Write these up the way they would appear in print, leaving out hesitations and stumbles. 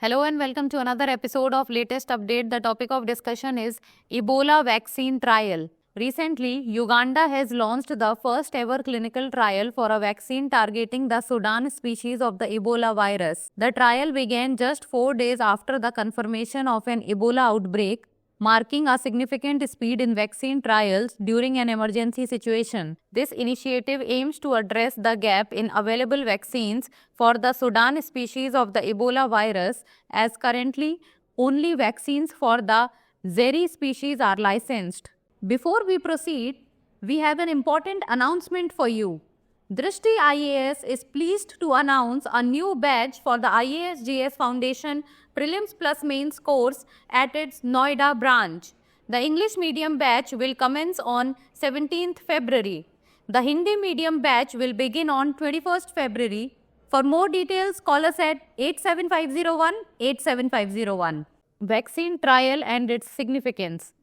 Hello and welcome to another episode of latest update. The topic of discussion is Ebola vaccine trial. Recently, Uganda has launched the first ever clinical trial for a vaccine targeting the Sudan species of the Ebola virus. The trial began just 4 days after the confirmation of an Ebola outbreak, marking a significant speed in vaccine trials during an emergency situation. This initiative aims to address the gap in available vaccines for the Sudan species of the Ebola virus, as currently only vaccines for the Zeri species are licensed. Before we proceed, we have an important announcement for you. Drishti IAS is pleased to announce a new badge for the IAS-GS Foundation Prelims Plus Mains course at its Noida branch. The English medium batch will commence on 17th February. The Hindi medium batch will begin on 21st February. For more details, call us at 87501 87501. Vaccine trial and its significance.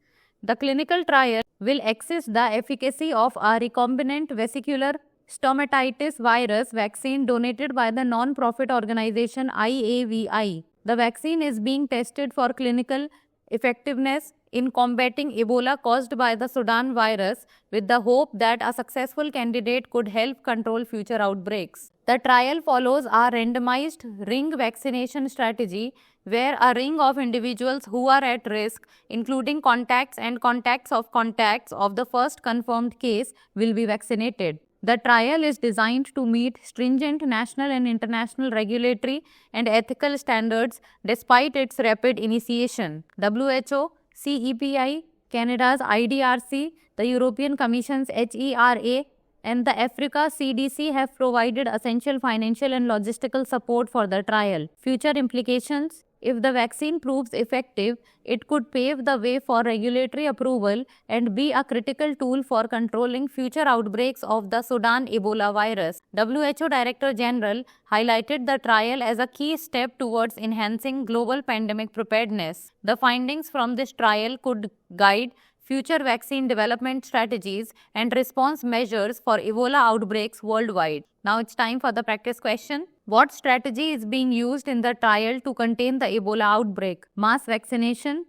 The clinical trial will assess the efficacy of a recombinant vesicular stomatitis virus vaccine donated by the non-profit organization IAVI. The vaccine is being tested for clinical effectiveness in combating Ebola caused by the Sudan virus, with the hope that a successful candidate could help control future outbreaks. The trial follows a randomized ring vaccination strategy where a ring of individuals who are at risk, including contacts and contacts of the first confirmed case, will be vaccinated. The trial is designed to meet stringent national and international regulatory and ethical standards despite its rapid initiation. WHO, CEPI, Canada's IDRC, the European Commission's HERA, and the Africa CDC have provided essential financial and logistical support for the trial. Future implications: if the vaccine proves effective, it could pave the way for regulatory approval and be a critical tool for controlling future outbreaks of the Sudan Ebola virus. WHO Director General highlighted the trial as a key step towards enhancing global pandemic preparedness. The findings from this trial could guide future vaccine development strategies and response measures for Ebola outbreaks worldwide. Now it's time for the practice question. What strategy is being used in the trial to contain the Ebola outbreak? Mass vaccination,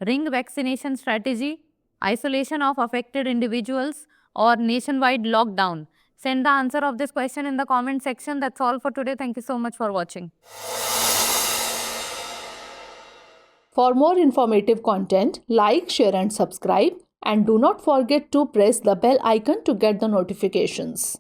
ring vaccination strategy, isolation of affected individuals, or nationwide lockdown? Send the answer of this question in the comment section. That's all for today. Thank you so much for watching. For more informative content, like, share and subscribe, and do not forget to press the bell icon to get the notifications.